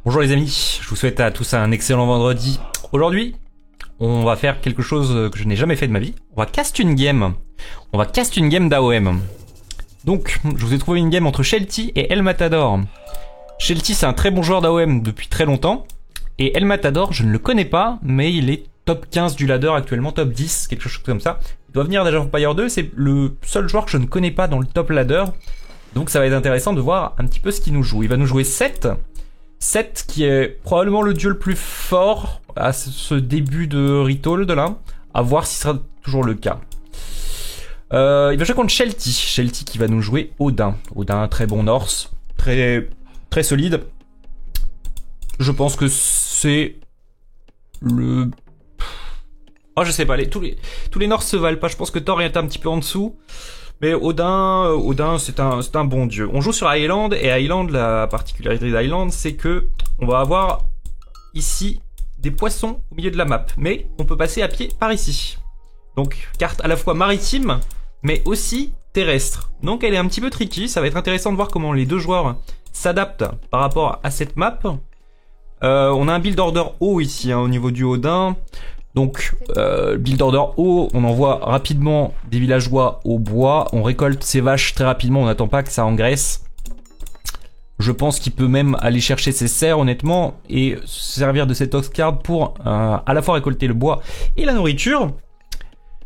Bonjour les amis, je vous souhaite à tous un excellent vendredi. Aujourd'hui, on va faire quelque chose que je n'ai jamais fait de ma vie. On va cast une game. On va cast une game d'AOM. Donc, je vous ai trouvé une game entre Shelty et El Matador. Shelty, c'est un très bon joueur d'AOM depuis très longtemps. Et El Matador, je ne le connais pas, mais il est top 15 du ladder actuellement, top 10, quelque chose comme ça. Il doit venir d'Age of Empires 2, c'est le seul joueur que je ne connais pas dans le top ladder. Donc ça va être intéressant de voir un petit peu ce qu'il nous joue. Il va nous jouer 7. 7 qui est probablement le dieu le plus fort à ce début de Retold là. À voir si ce sera toujours le cas. Il va jouer contre Shelty. Shelty qui va nous jouer Odin. Odin, très bon Norse. Très solide. Je pense que c'est le... Oh, je sais pas, tous les Norse se valent pas. Je pense que Thor est un petit peu en dessous. Mais Odin, c'est un bon dieu. On joue sur Island, et Island, la particularité d'Island, c'est que on va avoir ici des poissons au milieu de la map. Mais on peut passer à pied par ici. Donc, carte à la fois maritime, mais aussi terrestre. Donc elle est un petit peu tricky. Ça va être intéressant de voir comment les deux joueurs s'adaptent par rapport à cette map. On a un build order haut ici, hein, au niveau du Odin. Donc, build order haut, on envoie rapidement des villageois au bois, on récolte ses vaches très rapidement, on n'attend pas que ça engraisse. Je pense qu'il peut même aller chercher ses serres, honnêtement, et se servir de cette oxcard pour à la fois récolter le bois et la nourriture.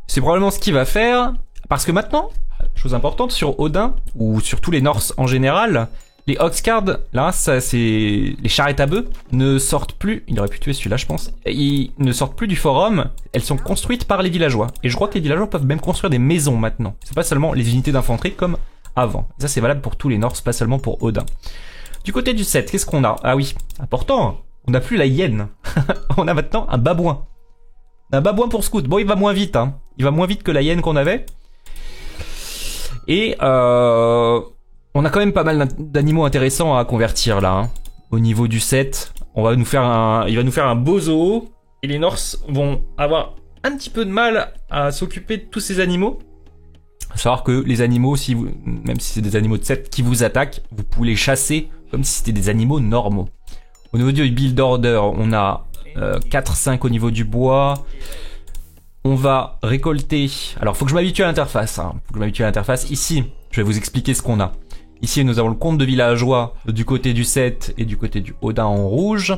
C'est probablement ce qu'il va faire, parce que maintenant, chose importante, sur Odin, ou sur tous les Norse en général, les Oxcards, là, ça c'est... Les charrettes à bœufs ne sortent plus... Il aurait pu tuer celui-là, je pense. Ils ne sortent plus du forum. Elles sont construites par les villageois. Et je crois que les villageois peuvent même construire des maisons maintenant. C'est pas seulement les unités d'infanterie comme avant. Ça, c'est valable pour tous les Norse, pas seulement pour Odin. Du côté du 7, qu'est-ce qu'on a? Ah oui, important. On n'a plus la hyène. On a maintenant un babouin. Un babouin pour scout. Bon, il va moins vite, hein. Il va moins vite que la hyène qu'on avait. Et on a quand même pas mal d'animaux intéressants à convertir là, hein. Au niveau du 7, il va nous faire un beau zoo. Et les Norse vont avoir un petit peu de mal à s'occuper de tous ces animaux. Faut savoir que les animaux, même si c'est des animaux de 7 qui vous attaquent, vous pouvez les chasser comme si c'était des animaux normaux. Au niveau du build order, on a 4-5 au niveau du bois. On va récolter... Alors, faut que je m'habitue à l'interface, hein. Faut que je m'habitue à l'interface. Ici, je vais vous expliquer ce qu'on a. Ici, nous avons le compte de villageois du côté du 7 et du côté du Odin en rouge.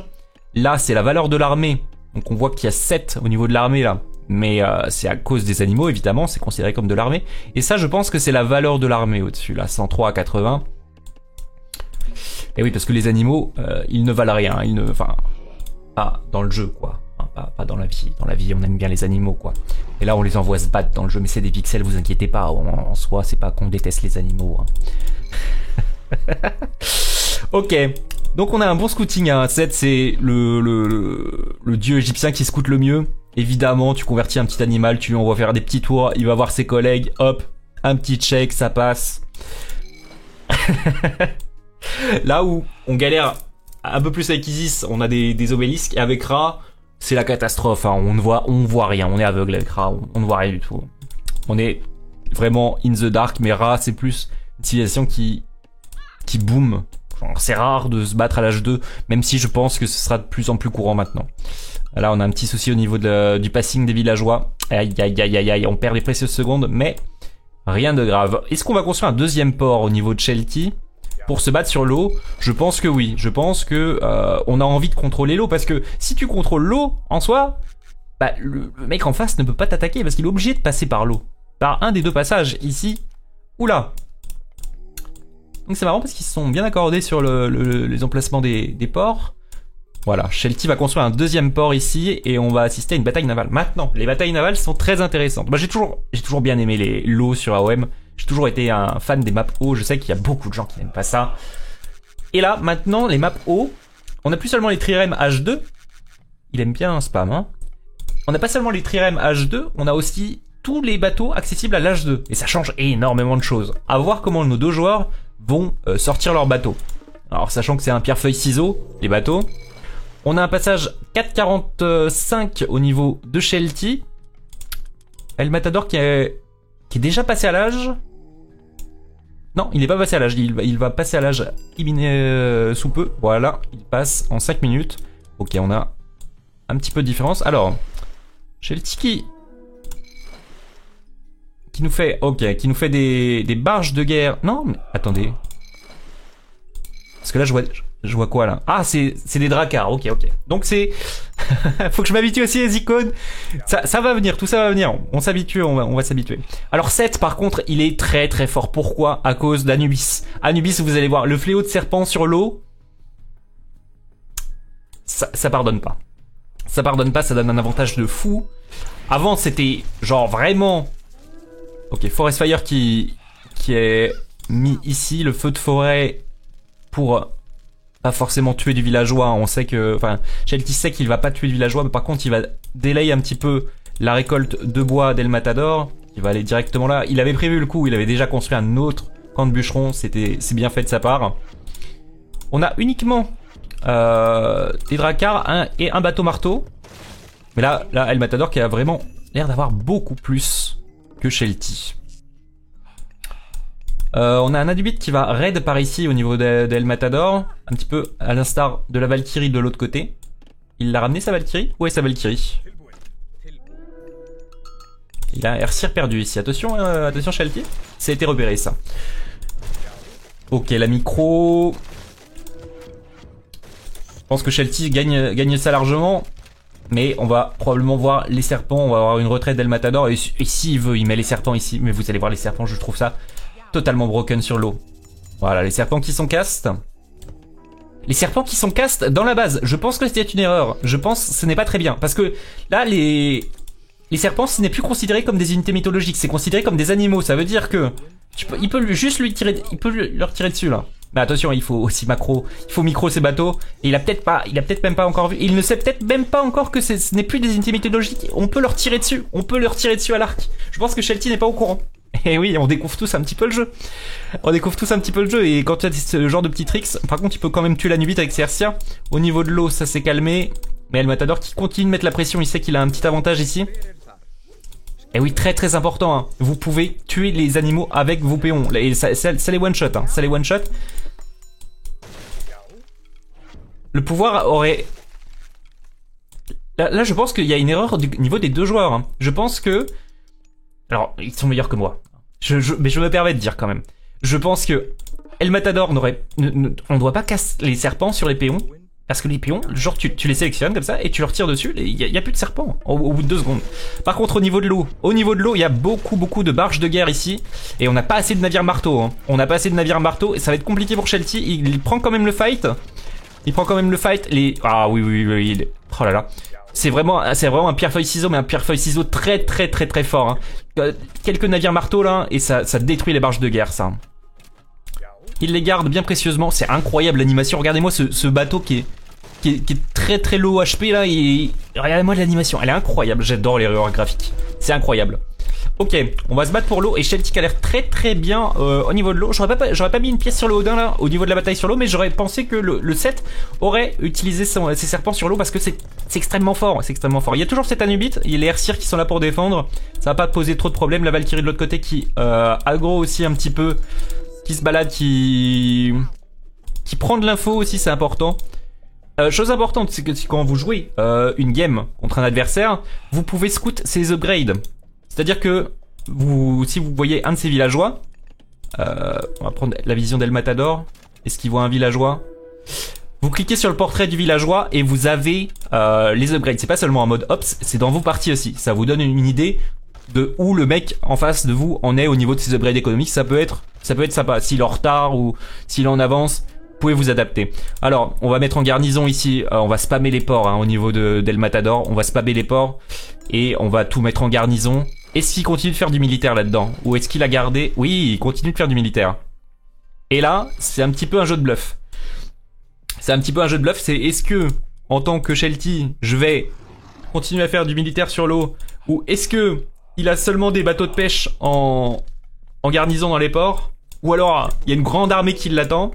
Là, c'est la valeur de l'armée. Donc, on voit qu'il y a 7 au niveau de l'armée, là. Mais c'est à cause des animaux, évidemment. C'est considéré comme de l'armée. Et ça, je pense que c'est la valeur de l'armée au-dessus, là. 103 à 80. Et oui, parce que les animaux, ils ne valent rien. Enfin, pas dans le jeu, quoi. Enfin, pas dans la vie. Dans la vie, on aime bien les animaux, quoi. Et là, on les envoie se battre dans le jeu. Mais c'est des pixels, vous inquiétez pas. En soi, c'est pas qu'on déteste les animaux, hein. Ok, donc on a un bon scouting à 7, c'est le dieu égyptien qui scoute le mieux. Évidemment, tu convertis un petit animal, tu lui envoies faire des petits tours, il va voir ses collègues, hop, un petit check, ça passe. Là où on galère un peu plus avec Isis, on a des obélisques, et avec Ra, c'est la catastrophe, hein. On voit rien, on est aveugle avec Ra, on ne voit rien du tout. On est vraiment in the dark, mais Ra, c'est plus une civilisation qui boom. C'est rare de se battre à l'âge 2, même si je pense que ce sera de plus en plus courant maintenant. Là, on a un petit souci au niveau du passing des villageois. Aïe, aïe, aïe, aïe, aïe, on perd des précieuses secondes, mais rien de grave. Est-ce qu'on va construire un deuxième port au niveau de Shelty pour se battre sur l'eau? Je pense que oui. Je pense que on a envie de contrôler l'eau, parce que si tu contrôles l'eau, en soi, bah, le mec en face ne peut pas t'attaquer, parce qu'il est obligé de passer par l'eau. Par un des deux passages, ici ou là. Donc c'est marrant parce qu'ils se sont bien accordés sur les emplacements des ports. Voilà, Shelty va construire un deuxième port ici et on va assister à une bataille navale. Maintenant, les batailles navales sont très intéressantes. Moi, j'ai toujours bien aimé l'eau sur AOM. J'ai toujours été un fan des maps eau. Je sais qu'il y a beaucoup de gens qui n'aiment pas ça. Et là, maintenant, les maps eau, on n'a plus seulement les trirèmes H2. Il aime bien un spam, hein. On n'a pas seulement les trirèmes H2, on a aussi tous les bateaux accessibles à l'H2. Et ça change énormément de choses. À voir comment nos deux joueurs vont sortir leur bateau. Alors sachant que c'est un pierre-feuille-ciseau, les bateaux. On a un passage 4,45 au niveau de Shelty. El Matador qui est déjà passé à l'âge. Non, il n'est pas passé à l'âge. Il va passer à l'âge sous peu. Voilà, il passe en 5 minutes. Ok, on a un petit peu de différence. Alors, j'ai le tiki qui nous fait, qui nous fait des barges de guerre. Non, mais attendez. Parce que là, je vois quoi là? Ah, c'est des dracars. Ok. Donc c'est, faut que je m'habitue aussi aux icônes. Ça va venir, tout ça va venir. On s'habitue, on va s'habituer. Alors 7 par contre, il est très très fort. Pourquoi? À cause d'Anubis. Anubis, vous allez voir, le fléau de serpent sur l'eau, ça pardonne pas. Ça pardonne pas, ça donne un avantage de fou. Avant, c'était genre vraiment... Ok, Forest Fire qui est mis ici. Le feu de forêt pour pas forcément tuer du villageois. On sait que... Enfin, Shelty sait qu'il va pas tuer du villageois, mais par contre, il va délayer un petit peu la récolte de bois d'El Matador. Il va aller directement là. Il avait prévu le coup, il avait déjà construit un autre camp de bûcherons. C'est bien fait de sa part. On a uniquement des dracars et un bateau marteau. Mais là, El Matador qui a vraiment l'air d'avoir beaucoup plus que Shelty. On a un Adubit qui va raid par ici au niveau d'El Matador. Un petit peu à l'instar de la Valkyrie de l'autre côté. Il l'a ramené sa Valkyrie? Ouais, sa Valkyrie. Il a Airseer perdu ici. Attention, attention Shelty. Ça a été repéré ça. Ok, la micro... Je pense que Shelty gagne ça largement. Mais on va probablement voir les serpents. On va avoir une retraite d'El Matador. Et s'il veut, il met les serpents ici. Mais vous allez voir les serpents, je trouve ça totalement broken sur l'eau. Voilà, les serpents qui sont cast. Les serpents qui sont cast dans la base. Je pense que c'était une erreur. Je pense que ce n'est pas très bien. Parce que là, les serpents, ce n'est plus considéré comme des unités mythologiques. C'est considéré comme des animaux. Ça veut dire que il peut juste lui tirer, leur tirer dessus là. Mais attention, il faut aussi macro, il faut micro ces bateaux. Et il a peut-être même pas encore vu. Il ne sait peut-être même pas encore que ce n'est plus des unités mythologiques. On peut leur tirer dessus. On peut leur tirer dessus à l'arc. Je pense que Shelty n'est pas au courant. Et oui, on découvre tous un petit peu le jeu. On découvre tous un petit peu le jeu. Et quand tu as ce genre de petits tricks, par contre, il peut quand même tuer l'Anubite avec ses Airseer. Au niveau de l'eau, ça s'est calmé. Mais El Matador qui continue de mettre la pression, il sait qu'il a un petit avantage ici. Et oui, très très important, hein. Vous pouvez tuer les animaux avec vos péons. Et ça les one-shot, hein. Ça les one-shot. Le pouvoir aurait... Là, je pense qu'il y a une erreur du niveau des deux joueurs, hein. Je pense que... Alors, ils sont meilleurs que moi. Mais je me permets de dire quand même. Je pense que El Matador n'aurait... On ne doit pas casser les serpents sur les péons. Parce que les péons, genre tu les sélectionnes comme ça et tu leur tires dessus, il y a plus de serpents au bout de 2 secondes. Par contre au niveau de l'eau, il y a beaucoup de barges de guerre ici. Et on n'a pas assez de navires marteaux, hein. On n'a pas assez de navires marteaux et ça va être compliqué pour Shelty. Il prend quand même le fight. Ah oui. Oh là là. C'est vraiment un pierre-feuille-ciseau, mais un pierre-feuille-ciseau très fort, hein. Quelques navires marteaux là et ça détruit les barges de guerre, ça. Il les garde bien précieusement. C'est incroyable l'animation. Regardez-moi ce bateau qui est très low HP là. Regardez-moi l'animation. Elle est incroyable. J'adore les erreurs graphiques. C'est incroyable. Ok, on va se battre pour l'eau. Et Shelty a l'air très bien au niveau de l'eau. J'aurais pas mis une pièce sur le Odin là, au niveau de la bataille sur l'eau. Mais j'aurais pensé que le 7 aurait utilisé ses serpents sur l'eau parce que c'est extrêmement fort. C'est extrêmement fort. Il y a toujours cet Anubite. Il y a les Airseer qui sont là pour défendre. Ça va pas poser trop de problèmes. La Valkyrie de l'autre côté qui aggro aussi un petit peu. Qui se balade, qui prend de l'info aussi, c'est important. Chose importante, c'est que quand vous jouez une game contre un adversaire, vous pouvez scout ses upgrades. C'est-à-dire que si vous voyez un de ces villageois, on va prendre la vision d'El Matador. Est-ce qu'il voit un villageois? Vous cliquez sur le portrait du villageois et vous avez les upgrades. C'est pas seulement en mode ops, c'est dans vos parties aussi. Ça vous donne une idée de où le mec en face de vous en est au niveau de ses upgrades économiques. Ça peut être sympa. S'il est en retard ou s'il est en avance, vous pouvez vous adapter. Alors, on va mettre en garnison ici. On va spammer les ports, hein, au niveau d'El Matador. On va spammer les ports et on va tout mettre en garnison. Est-ce qu'il continue de faire du militaire là-dedans? Ou est-ce qu'il a gardé... Oui, il continue de faire du militaire. Et là, c'est un petit peu un jeu de bluff. C'est est-ce que, en tant que Shelty, je vais continuer à faire du militaire sur l'eau? Ou est-ce que il a seulement des bateaux de pêche en garnison dans les ports? Ou alors, il y a une grande armée qui l'attend?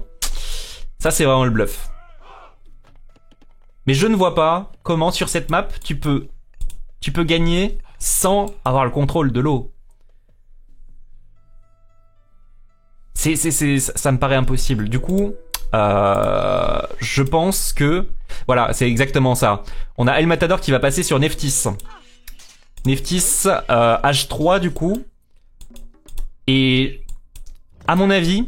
Ça, c'est vraiment le bluff. Mais je ne vois pas comment, sur cette map, tu peux gagner sans avoir le contrôle de l'eau. Ça me paraît impossible. Du coup, je pense que... Voilà, c'est exactement ça. On a El Matador qui va passer sur Nephthys. Nephthys, H3 du coup. Et... À mon avis...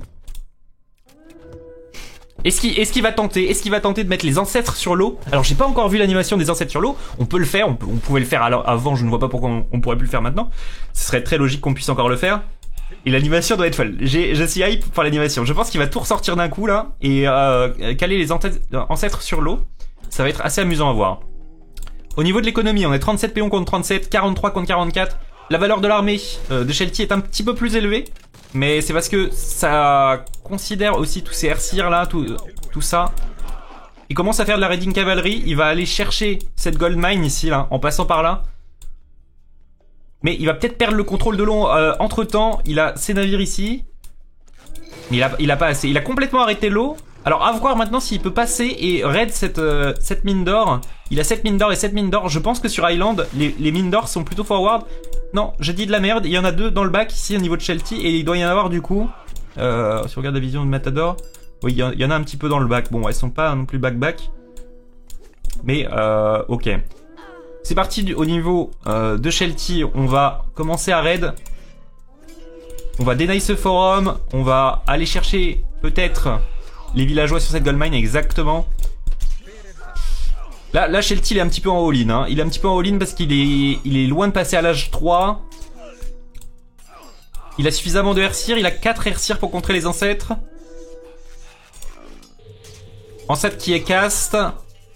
Est-ce qu'il va tenter de mettre les ancêtres sur l'eau? Alors j'ai pas encore vu l'animation des ancêtres sur l'eau. On peut le faire, on pouvait le faire avant, je ne vois pas pourquoi on pourrait plus le faire maintenant. Ce serait très logique qu'on puisse encore le faire. Et l'animation doit être folle. Je suis hype par l'animation. Je pense qu'il va tout ressortir d'un coup là et caler les ancêtres sur l'eau. Ça va être assez amusant à voir. Au niveau de l'économie, on est 37 péons contre 37, 43 contre 44. La valeur de l'armée de Shelty est un petit peu plus élevée. Mais c'est parce que ça considère aussi tous ces Airseers là, tout ça. Il commence à faire de la Raiding Cavalry. Il va aller chercher cette Gold Mine ici là, en passant par là. Mais il va peut-être perdre le contrôle de l'eau entre temps. Il a ses navires ici. Mais il a pas assez. Il a complètement arrêté l'eau. Alors à voir maintenant s'il peut passer et raid cette mine d'or. Il a 7 mines d'or et 7 mines d'or. Je pense que sur Island, les mines d'or sont plutôt forward. Non, j'ai dit de la merde. Il y en a 2 dans le bac ici au niveau de Shelty. Et il doit y en avoir du coup. Si on regarde la vision de Matador. Oui, il y en a un petit peu dans le bac. Bon, elles sont pas non plus back-back. Mais ok. C'est parti au niveau de Shelty. On va commencer à raid. On va dénailler ce forum. On va aller chercher peut-être les villageois sur cette gold mine. Exactement. Là Shelty il est un petit peu en all-in. Hein. Il est un petit peu en all-in parce qu'il est loin de passer à l'âge 3. Il a suffisamment de Airseers. Il a 4 Airseers pour contrer les ancêtres. Ancêtre qui est cast.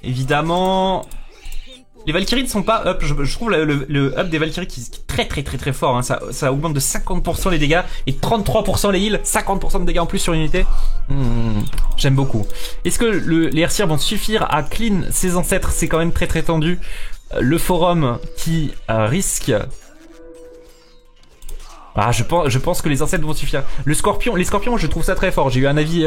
Évidemment. Les Valkyries ne sont pas up. Je trouve le up des Valkyries qui est très fort. Hein. Ça augmente de 50% les dégâts et 33% les heals. 50% de dégâts en plus sur une unité. J'aime beaucoup. Est-ce que les Airseers vont suffire à clean ses ancêtres? C'est quand même très tendu. Le forum qui risque... Ah, je pense que les ancêtres vont suffire. Les scorpions, je trouve ça très fort. J'ai eu un avis,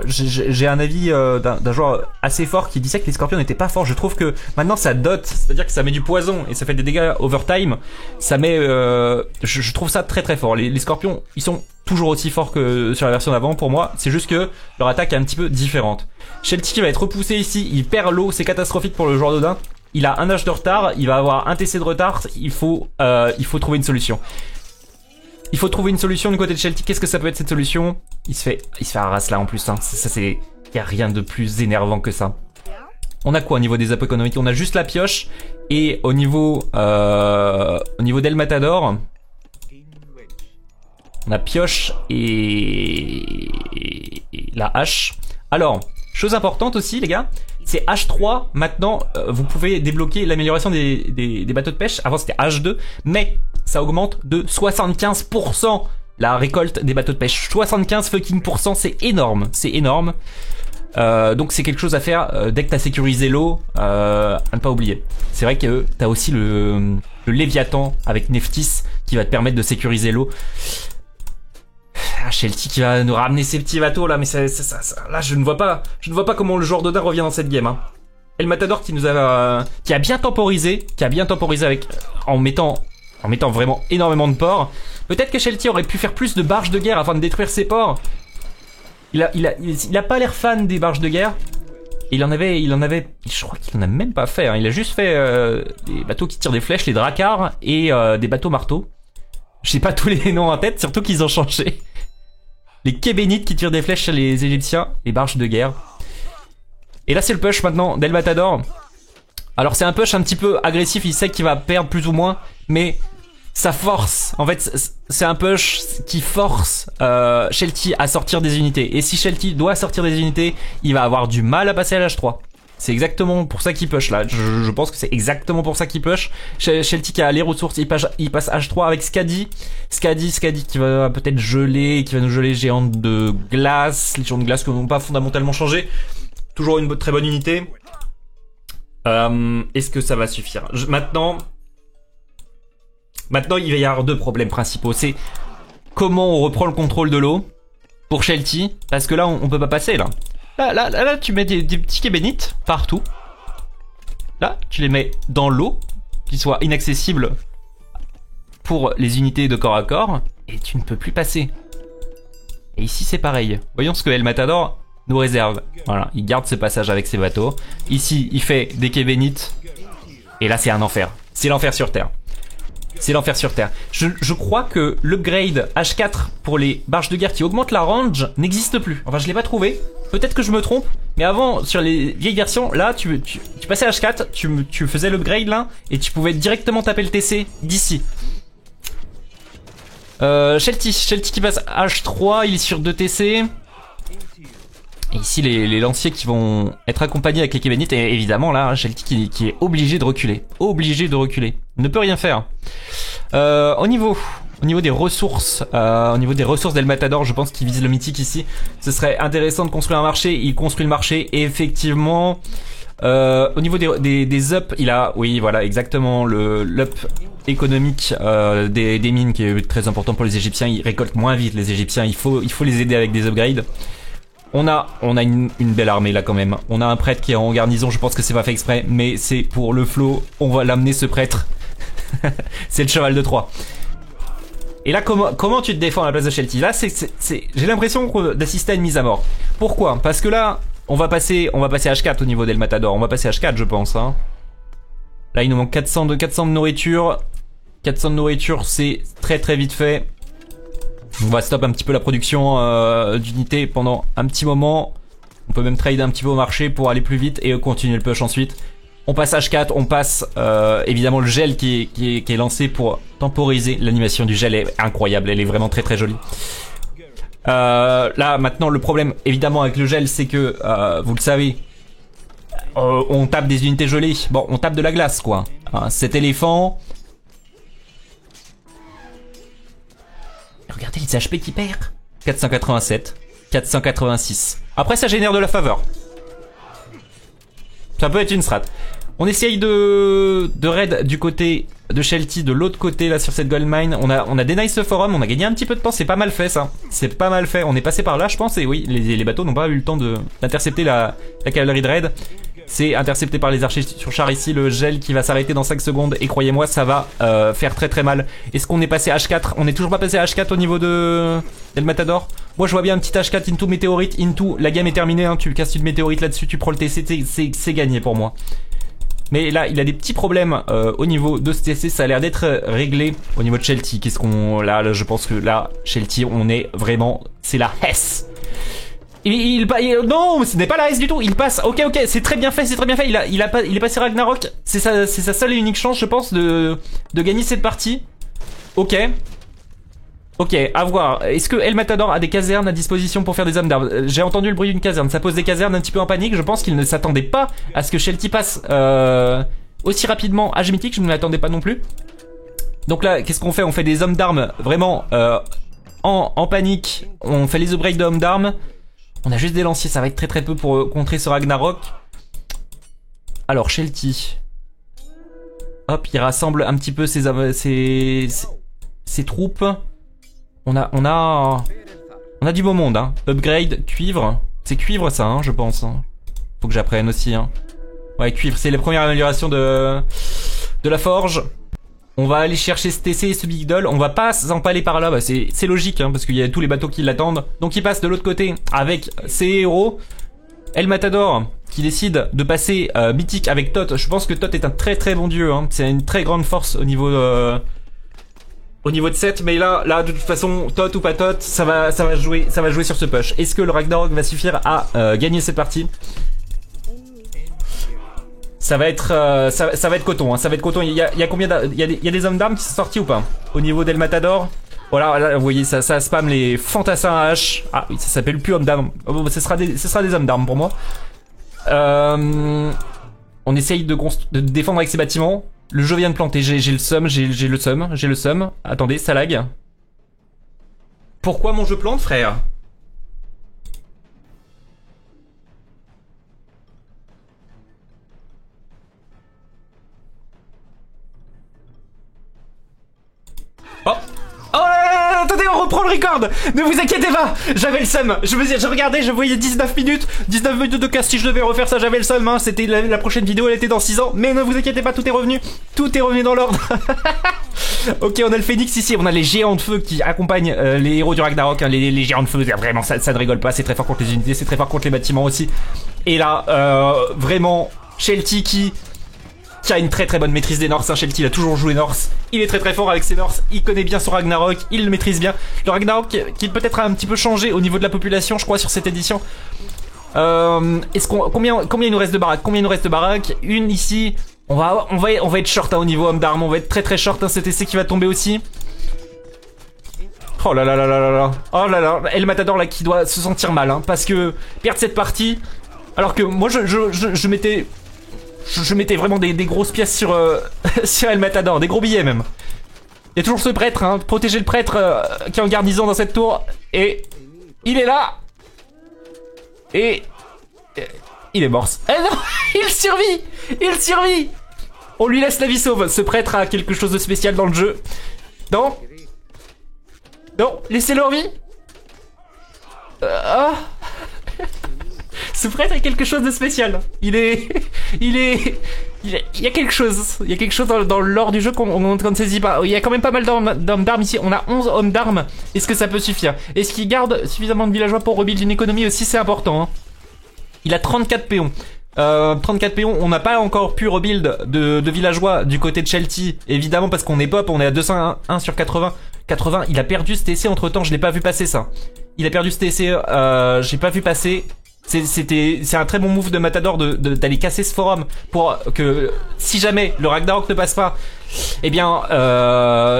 j'ai un avis d'un joueur assez fort qui disait que les scorpions n'étaient pas forts. Je trouve que maintenant ça dot, c'est-à-dire que ça met du poison et ça fait des dégâts overtime. Ça met, je trouve ça très fort. Les scorpions, ils sont toujours aussi forts que sur la version d'avant pour moi. C'est juste que leur attaque est un petit peu différente. Shelty va être repoussé ici. Il perd l'eau, c'est catastrophique pour le joueur d'Odin. Il a un âge de retard, il va avoir un TC de retard. Il faut trouver une solution. Il faut trouver une solution du côté de Shelty. Qu'est-ce que ça peut être cette solution? Il se fait harass là en plus. Hein. Y a rien de plus énervant que ça. On a quoi au niveau des appos économiques? On a juste la pioche. Et au niveau d'El Matador, on a pioche et la hache. Alors, chose importante aussi les gars, c'est H3. Maintenant, vous pouvez débloquer l'amélioration des bateaux de pêche. Avant c'était H2, mais ça augmente de 75% la récolte des bateaux de pêche. 75 fucking %, c'est énorme, c'est énorme. Donc c'est quelque chose à faire dès que t'as sécurisé l'eau, à ne pas oublier. C'est vrai que t'as aussi le Léviathan avec Nephthys qui va te permettre de sécuriser l'eau. Shelty qui va nous ramener ses petits bateaux là, mais là je ne vois pas comment le joueur d'Odin revient dans cette game. Hein. El Matador qui a bien temporisé, en mettant vraiment énormément de ports. Peut-être que Shelty aurait pu faire plus de barges de guerre afin de détruire ses ports. Il a pas l'air fan des barges de guerre. Il en avait, je crois qu'il en a même pas fait. Hein. Il a juste fait des bateaux qui tirent des flèches, les dracars et des bateaux marteaux. J'ai pas tous les noms en tête, surtout qu'ils ont changé. Les Kébénites qui tirent des flèches sur les Égyptiens, les barges de guerre. Et là c'est le push maintenant d'El Matador. Alors c'est un push un petit peu agressif, il sait qu'il va perdre plus ou moins, mais ça force. En fait c'est un push qui force Shelty à sortir des unités. Et si Shelty doit sortir des unités, il va avoir du mal à passer à l'âge 3. C'est exactement pour ça qu'il push là. Je pense que c'est exactement pour ça qu'il push. Shelty qui a les ressources, il passe H3 avec Skadi qui va peut-être geler, qui va nous geler les géants de glace. Les géants de glace qui n'ont pas fondamentalement changé. Toujours une très bonne unité. Est-ce que ça va suffire? Maintenant, il va y avoir 2 problèmes principaux. C'est comment on reprend le contrôle de l'eau pour Shelty, parce que là on peut pas passer là. Là, tu mets des petits kébénites partout. Là, tu les mets dans l'eau, qui soit inaccessible pour les unités de corps à corps, et tu ne peux plus passer. Et ici c'est pareil. Voyons ce que El Matador nous réserve. Voilà, il garde ce passage avec ses bateaux. Ici, il fait des quais bénites. Et là, c'est un enfer. C'est l'enfer sur Terre. C'est l'enfer sur Terre. Je crois que l'upgrade H4 pour les barges de guerre qui augmentent la range n'existe plus. Enfin, je l'ai pas trouvé. Peut-être que je me trompe. Mais avant, sur les vieilles versions, là, tu passais H4, tu faisais l'upgrade là, et tu pouvais directement taper le TC d'ici. Shelty qui passe H3, il est sur 2 TC. Et ici les lanciers qui vont être accompagnés avec les Kébénites, et évidemment là Shelty qui est obligé de reculer. Obligé de reculer. Ne peut rien faire. Au niveau des ressources, d'El Matador, je pense qu'il vise le mythique ici. Ce serait intéressant de construire un marché. Il construit le marché et effectivement au niveau des ups, il a, oui voilà exactement, l'up économique des mines qui est très important pour les Égyptiens. Ils récoltent moins vite les Égyptiens, il faut les aider avec des upgrades. On a une belle armée là quand même. On a un prêtre qui est en garnison, je pense que c'est pas fait exprès, mais c'est pour le flow, on va l'amener ce prêtre. C'est le cheval de Troie. Et là comment tu te défends à la place de Shelty? Là j'ai l'impression d'assister à une mise à mort. Pourquoi? Parce que là, on va passer H4 au niveau d'El Matador. On va passer H4 je pense hein. Là il nous manque 400 de nourriture. 400 de nourriture c'est très très vite fait. On va stop un petit peu la production d'unités pendant un petit moment. On peut même trade un petit peu au marché pour aller plus vite et continuer le push ensuite. On passe H4, on passe évidemment le gel qui est lancé pour temporiser. L'animation du gel est incroyable, elle est vraiment très très jolie. Là maintenant le problème évidemment avec le gel c'est que vous le savez, on tape des unités gelées. Bon, on tape de la glace quoi. Cet éléphant... Regardez les HP qui perd. 487, 486. Après ça génère de la faveur. Ça peut être une strat. On essaye de raid du côté de Shelty, de l'autre côté là sur cette gold mine. On a dénié ce forum, on a gagné un petit peu de temps, c'est pas mal fait ça. C'est pas mal fait, on est passé par là je pense et oui, les bateaux n'ont pas eu le temps d'intercepter la cavalerie de raid. C'est intercepté par les archers sur char ici, le gel qui va s'arrêter dans 5 secondes et croyez-moi ça va faire très très mal. Est-ce qu'on est passé à H4? On n'est toujours pas passé à H4 au niveau d'El Matador. Moi je vois bien un petit H4 into météorite, into, la game est terminée hein. Tu casses une météorite là-dessus, tu prends le TC, c'est gagné pour moi. Mais là il a des petits problèmes au niveau de ce TC, ça a l'air d'être réglé au niveau de Shelty. Qu'est-ce qu'on... Là je pense que là Shelty on est vraiment... C'est la Hesse. Non, ce n'est pas la S du tout. Il passe. Ok, c'est très bien fait, c'est très bien fait. Il est passé Ragnarok. C'est sa seule et unique chance, je pense, de gagner cette partie. Ok, à voir. Est-ce que El Matador a des casernes à disposition pour faire des hommes d'armes? J'ai entendu le bruit d'une caserne. Ça pose des casernes un petit peu en panique. Je pense qu'il ne s'attendait pas à ce que Shelty passe aussi rapidement à Mythique. Je ne m'attendais pas non plus. Donc là, qu'est-ce qu'on fait? On fait des hommes d'armes vraiment en panique. On fait les upgrades d'hommes d'armes. On a juste des lanciers, ça va être très très peu pour contrer ce Ragnarok. Alors Shelty, hop, il rassemble un petit peu ses troupes. On a du beau monde hein. Upgrade, cuivre. C'est cuivre ça hein, je pense hein. Faut que j'apprenne aussi hein. Ouais, cuivre, c'est les premières améliorations de la forge. On va aller chercher ce TC et ce Big Doll. On va pas s'empaler par là, bah c'est logique hein, parce qu'il y a tous les bateaux qui l'attendent. Donc il passe de l'autre côté avec ses héros. El Matador qui décide de passer mythique avec Thoth. Je pense que Thoth est un très très bon dieu hein. C'est une très grande force au niveau de 7. Mais là de toute façon Thoth ou pas Thoth, ça va jouer sur ce push. Est-ce que le Ragnarok va suffire à gagner cette partie? Ça va être coton hein. Ça va être coton. Il y a combien il y a des hommes d'armes qui sont sortis ou pas au niveau d'El Matador? Voilà, là, vous voyez ça spam les fantassins à hache. Ah oui, ça s'appelle plus hommes d'armes. Oh, ce sera des hommes d'armes pour moi. On essaye de défendre avec ces bâtiments. Le jeu vient de planter. J'ai le seum. Attendez, ça lag. Pourquoi mon jeu plante, frère? Oh attendez, on reprend le record. Ne vous inquiétez pas, j'avais le seum. Je regardais, je voyais 19 minutes de casse. Si je devais refaire ça, j'avais le seum hein. C'était la prochaine vidéo, elle était dans 6 ans. Mais ne vous inquiétez pas, tout est revenu dans l'ordre. Ok, on a le phénix ici, on a les géants de feu qui accompagnent les héros du Ragnarok, hein, les géants de feu, vraiment ça ne rigole pas, c'est très fort contre les unités, c'est très fort contre les bâtiments aussi. Et là, vraiment, Shelty qui a une très bonne maîtrise des Norse, hein. Shelty il a toujours joué Norse, il est très fort avec ses Norse, il connaît bien son Ragnarok, il le maîtrise bien. Le Ragnarok qui peut-être a un petit peu changé au niveau de la population, je crois, sur cette édition. Combien il nous reste de baraques? Une ici. On va être short, hein, au niveau homme d'armes. On va être très short, hein, cet essai qui va tomber aussi. Oh là là là là là là. Oh là là. El Matador là qui doit se sentir mal, hein, parce que perdre cette partie. Alors que moi je mettais vraiment des grosses pièces sur sur El Matador, des gros billets même. Il y a toujours ce prêtre, hein, protéger le prêtre qui est en garnison dans cette tour. Et il est là. Et il est mort. Eh non, il survit. Il survit. On lui laisse la vie sauve. Ce prêtre a quelque chose de spécial dans le jeu. Non. Non, laissez-le en vie. Ce prêtre a quelque chose de spécial. Il y a quelque chose. Il y a quelque chose dans le lore du jeu qu'on ne saisit pas. Il y a quand même pas mal d'hommes d'armes ici. On a 11 hommes d'armes. Est-ce que ça peut suffire? Est-ce qu'il garde suffisamment de villageois pour rebuild une économie aussi? C'est important, hein. Il a 34 péons. 34 péons, on n'a pas encore pu rebuild de villageois du côté de Shelty, évidemment parce qu'on est pop, on est à 201 sur 80. 80, il a perdu ce TC entre temps, je l'ai pas vu passer ça. Il a perdu ce TC, j'ai pas vu passer. C'est un très bon move de Matador d'aller casser ce forum pour que si jamais le Ragnarok ne passe pas, eh bien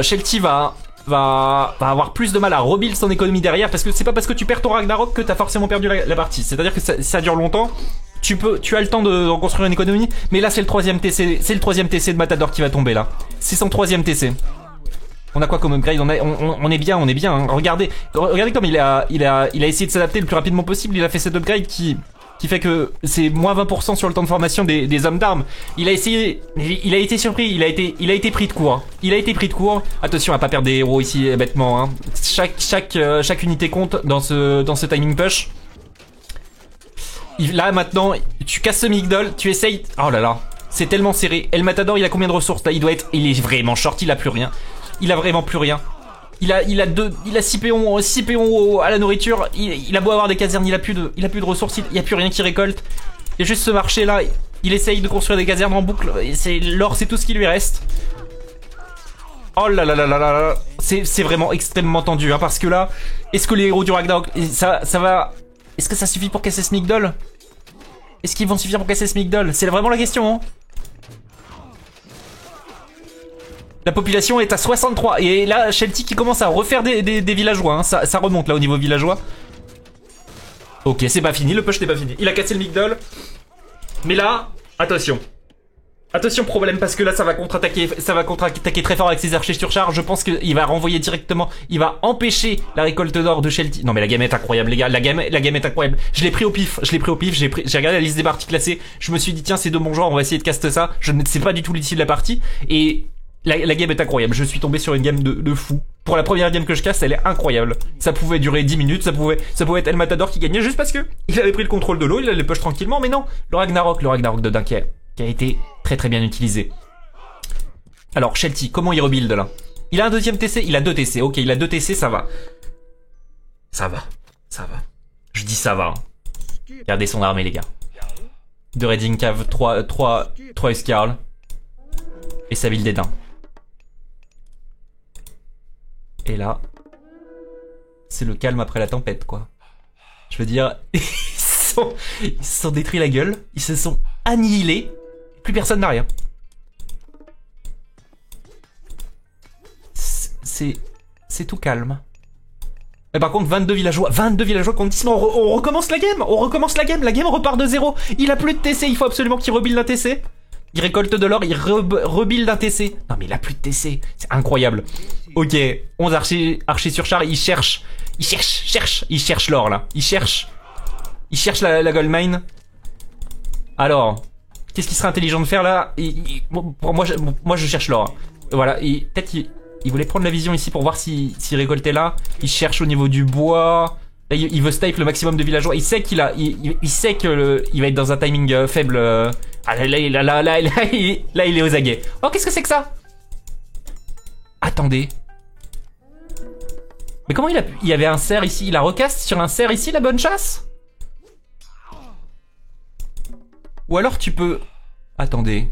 Shelty va avoir plus de mal à rebuild son économie derrière, parce que c'est pas parce que tu perds ton Ragnarok que t'as forcément perdu la partie. C'est-à-dire que ça dure longtemps. Tu as le temps de construire une économie, mais là c'est le troisième TC, de Matador qui va tomber là. C'est son troisième TC. On a quoi comme upgrade? On est bien, hein. Regardez comme il a essayé de s'adapter le plus rapidement possible. Il a fait cet upgrade qui fait que c'est moins 20% sur le temps de formation des hommes d'armes. Il a essayé, il a été surpris, il a été pris de court. Il a été pris de court. Attention à pas perdre des héros ici bêtement, hein. Chaque unité compte dans ce timing push. Là maintenant, tu casses ce Migdol, tu essayes. Oh là là, c'est tellement serré. El Matador, il a combien de ressources là? Il est vraiment short, il a plus rien. Il a vraiment plus rien. Il a 6 péons à la nourriture. Il a beau avoir des casernes, il a plus de ressources, il y a plus rien qui récolte. Il y a juste ce marché là. Il essaye de construire des casernes en boucle. L'or, c'est tout ce qui lui reste. Oh là là là là là. C'est vraiment extrêmement tendu, hein, parce que là, est-ce que les héros du Ragnarok, ça va. Est-ce que ça suffit pour casser ce Migdol? Est-ce qu'ils vont suffire pour casser ce Migdol? C'est vraiment la question, hein. La population est à 63. Et là, Shelty qui commence à refaire des villageois, hein. Ça remonte là au niveau villageois. Ok, c'est pas fini, le push n'est pas fini. Il a cassé le Migdol. Mais là, attention. Attention problème, parce que là ça va contre-attaquer très fort avec ses archers surcharge. Je pense qu'il va renvoyer directement, il va empêcher la récolte d'or de Shelty. Non mais la game est incroyable les gars, la game est incroyable. Je l'ai pris au pif, j'ai regardé la liste des parties classées, je me suis dit tiens c'est de bon genre, on va essayer de caster ça. Je ne sais pas du tout l'issue de la partie et la game est incroyable. Je suis tombé sur une game de fou. Pour la première game que je casse, elle est incroyable. Ça pouvait durer 10 minutes, ça pouvait être El Matador qui gagnait juste parce que il avait pris le contrôle de l'eau, il allait push tranquillement, mais non, le Ragnarok de Dunkerque qui a été très bien utilisé. Alors Shelty, comment il rebuild là? Il a un deuxième TC, il a 2 TC. Ok, il a 2 TC, ça va. Ça va. Je dis ça va. Regardez son armée les gars. 2 Redding Cave, 3 Escarl. Et sa ville d'Édin. Et là, c'est le calme après la tempête quoi. Je veux dire, ils se sont détruits la gueule, ils se sont annihilés. Plus personne n'a rien. C'est tout calme. Mais par contre 22 villageois contre 10. On recommence la game. La game repart de zéro. Il a plus de TC, il faut absolument qu'il rebuild un TC. Il récolte de l'or, il rebuild un TC. Non mais il a plus de TC, c'est incroyable. Ok, 11 archers surcharge, il cherche l'or là. Il cherche la gold mine. Alors, qu'est-ce qui serait intelligent de faire là? Pour moi, je cherche l'or. Voilà, peut-être il voulait prendre la vision ici pour voir s'il récoltait là. Il cherche au niveau du bois. Là, il veut snipe le maximum de villageois. Il sait qu'il va être dans un timing faible. Ah là, il est aux aguets. Oh, qu'est-ce que c'est que ça? Ah, Attendez. Mais comment il y avait un cerf ici? Il a recast sur un cerf ici, la bonne chasse? Ou alors tu peux... Attendez.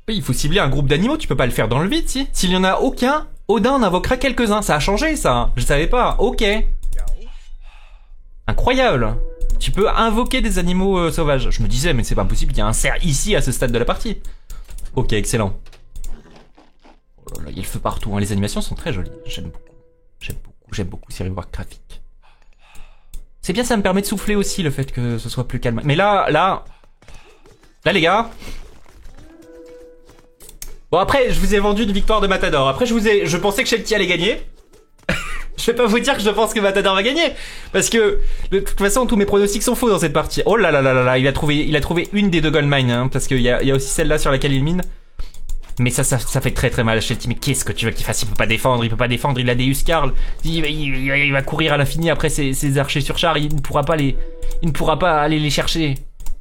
Oui, il faut cibler un groupe d'animaux, tu peux pas le faire dans le vide, si. S'il y en a aucun, Odin en invoquera quelques-uns. Ça a changé, ça. Je savais pas. Ok. Incroyable. Tu peux invoquer des animaux sauvages. Je me disais, mais c'est pas possible, il y a un cerf ici à ce stade de la partie. Ok, excellent. Oh là là, il y a le feu partout, hein. Les animations sont très jolies. J'aime beaucoup. J'aime beaucoup ces reworks graphiques. C'est bien, ça me permet de souffler aussi, le fait que ce soit plus calme. Mais là, les gars... Bon, après, je vous ai vendu une victoire de Matador. Après, je pensais que Shelty allait gagner. Je vais pas vous dire que je pense que Matador va gagner. Parce que, de toute façon, tous mes pronostics sont faux dans cette partie. Oh là là là là là, il a trouvé une des deux gold mines, hein, parce qu'il y a aussi celle-là sur laquelle il mine. Mais ça fait très très mal à Shelty. Mais qu'est-ce que tu veux qu'il fasse? Il peut pas défendre, il a des Huskarl. Il va courir à l'infini après ses archers sur char, il ne pourra pas aller les chercher.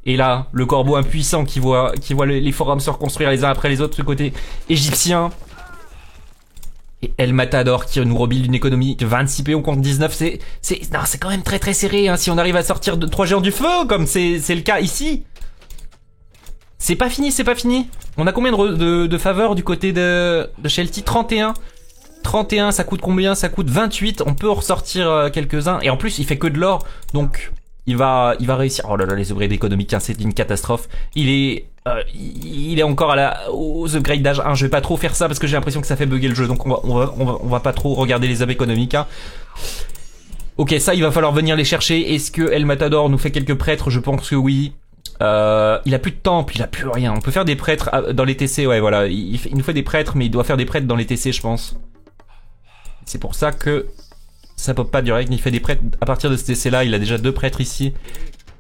Et là, le corbeau impuissant qui voit les forums se reconstruire les uns après les autres du côté égyptien. Et El Matador qui nous rebuild une économie de 26 PO contre 19, c'est quand même très très serré, hein, si on arrive à sortir de 3 géants du feu, comme c'est le cas ici. C'est pas fini. On a combien de faveurs du côté de Shelty? 31. 31, ça coûte combien? Ça coûte 28. On peut en ressortir quelques-uns. Et en plus, il fait que de l'or. Donc, il va réussir. Oh là là, les upgrades économiques, hein, c'est une catastrophe. Il est encore aux upgrades d'âge 1. Je vais pas trop faire ça parce que j'ai l'impression que ça fait bugger le jeu. Donc, on va pas trop regarder les upgrades économiques, hein. Ok, ça, il va falloir venir les chercher. Est-ce que El Matador nous fait quelques prêtres? Je pense que oui. Il a plus de temple, il a plus rien. On peut faire des prêtres dans les TC, ouais, voilà. Il nous fait des prêtres, mais il doit faire des prêtres dans les TC, je pense. C'est pour ça que ça pop pas direct. Il fait des prêtres à partir de ce TC là. Il a déjà 2 prêtres ici.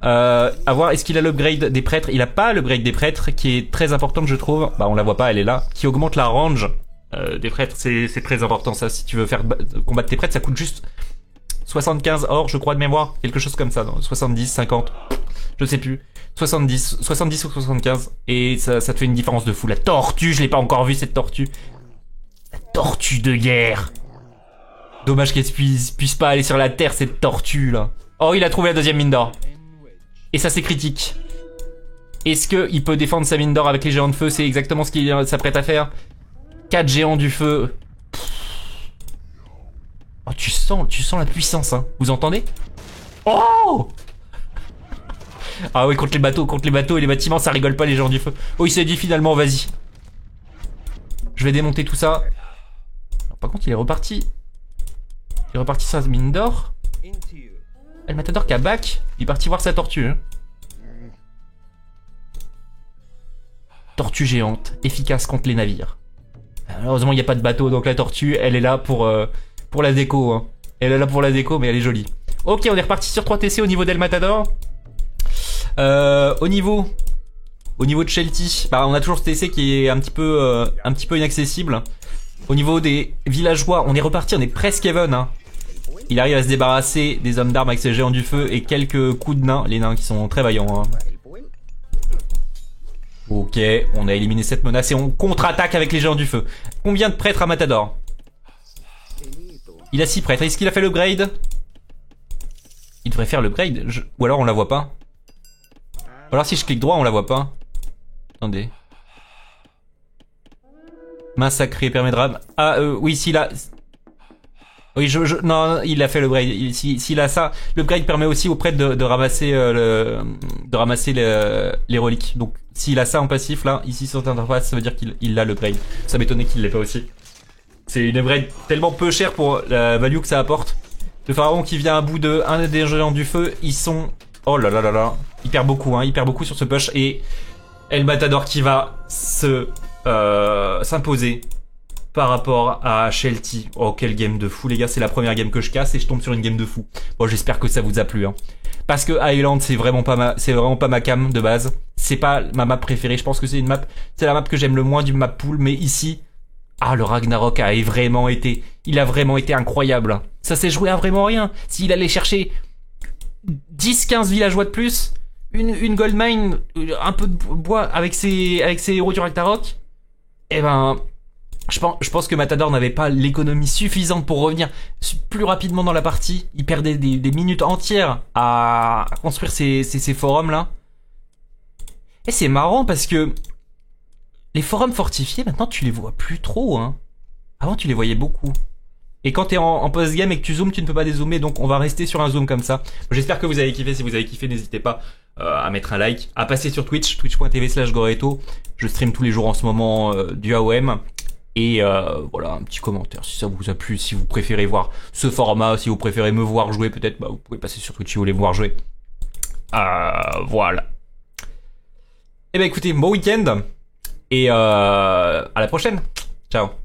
À voir, est-ce qu'il a l'upgrade des prêtres? Il a pas l'upgrade des prêtres, qui est très importante, je trouve. Bah, on la voit pas, elle est là. Qui augmente la range des prêtres. C'est très important, ça. Si tu veux faire combattre tes prêtres, ça coûte juste 75 or, je crois, de mémoire. Quelque chose comme ça, non 70, 50. Je sais plus. 70 ou 75. Et ça te fait une différence de fou. La tortue, je l'ai pas encore vu, cette tortue. La tortue de guerre. Dommage qu'elle puisse pas aller sur la terre, cette tortue, là. Oh, il a trouvé la deuxième mine d'or. Et ça, c'est critique. Est-ce qu'il peut défendre sa mine d'or avec les géants de feu? C'est exactement ce qu'il s'apprête à faire. 4 géants du feu. Oh, tu sens la puissance, hein. Vous entendez? Oh! Ah oui, contre les bateaux et les bâtiments, ça rigole pas, les gens du feu. Oh, il s'est dit finalement, vas-y. Je vais démonter tout ça. Alors, par contre, il est reparti. Il est reparti sur sa mine d'or. El Matador qui a back. Il est parti voir sa tortue. Hein. Tortue géante, efficace contre les navires. Heureusement, il n'y a pas de bateau, donc la tortue, elle est là pour la déco. Hein. Elle est là pour la déco, mais elle est jolie. Ok, on est reparti sur 3 TC au niveau d'El Matador. Au niveau de Shelty, bah, on a toujours ce TC qui est un petit peu inaccessible. Au niveau des villageois, on est reparti, on est presque even. Hein. Il arrive à se débarrasser des hommes d'armes avec ses géants du feu et quelques coups de nains, les nains qui sont très vaillants. Hein. Ok, on a éliminé cette menace et on contre-attaque avec les géants du feu. Combien de prêtres à Matador? Il a 6 prêtres. Est-ce qu'il a fait l'upgrade? Il devrait faire l'upgrade. Ou alors on la voit pas. Ou alors si je clique droit, on la voit pas. Attendez. Massacrer permettra... Ah, oui, s'il a... Oui, non, il a fait l'upgrade. S'il a ça, l'upgrade permet aussi aux prêtres de ramasser les reliques. Donc, s'il a ça en passif, là, ici sur l'interface, ça veut dire qu'il a l'upgrade. Ça m'étonnait qu'il l'ait pas aussi. C'est une upgrade tellement peu chère pour la value que ça apporte. Le pharaon qui vient à bout de un des géants du feu, ils sont... Oh là là là là. Il perd beaucoup, hein. Il perd beaucoup sur ce push. Et El Matador qui va s'imposer par rapport à Shelty. Oh, quel game de fou, les gars. C'est la première game que je casse et je tombe sur une game de fou. Bon, j'espère que ça vous a plu, hein. Parce que Island, c'est vraiment pas ma cam de base. C'est pas ma map préférée. Je pense que c'est la map que j'aime le moins du map pool. Mais ici, le Ragnarok il a vraiment été incroyable. Ça s'est joué à vraiment rien. S'il allait chercher 10-15 villageois de plus, une gold mine, un peu de bois avec ses héros du Ragnarok, eh ben, Je pense que Matador n'avait pas l'économie suffisante pour revenir plus rapidement dans la partie. Il perdait des minutes entières à construire ces forums là. Et c'est marrant parce que les forums fortifiés, maintenant tu les vois plus trop. Hein. Avant tu les voyais beaucoup. Et quand t'es en post-game et que tu zoomes, tu ne peux pas dézoomer, donc on va rester sur un zoom comme ça. J'espère que vous avez kiffé. Si vous avez kiffé, n'hésitez pas à mettre un like, à passer sur Twitch, twitch.tv/Goreto. Je stream tous les jours en ce moment du AOM. Et voilà, un petit commentaire si ça vous a plu, si vous préférez voir ce format, si vous préférez me voir jouer, peut-être vous pouvez passer sur Twitch si vous voulez me voir jouer. Voilà. Eh ben écoutez, bon week-end et à la prochaine. Ciao.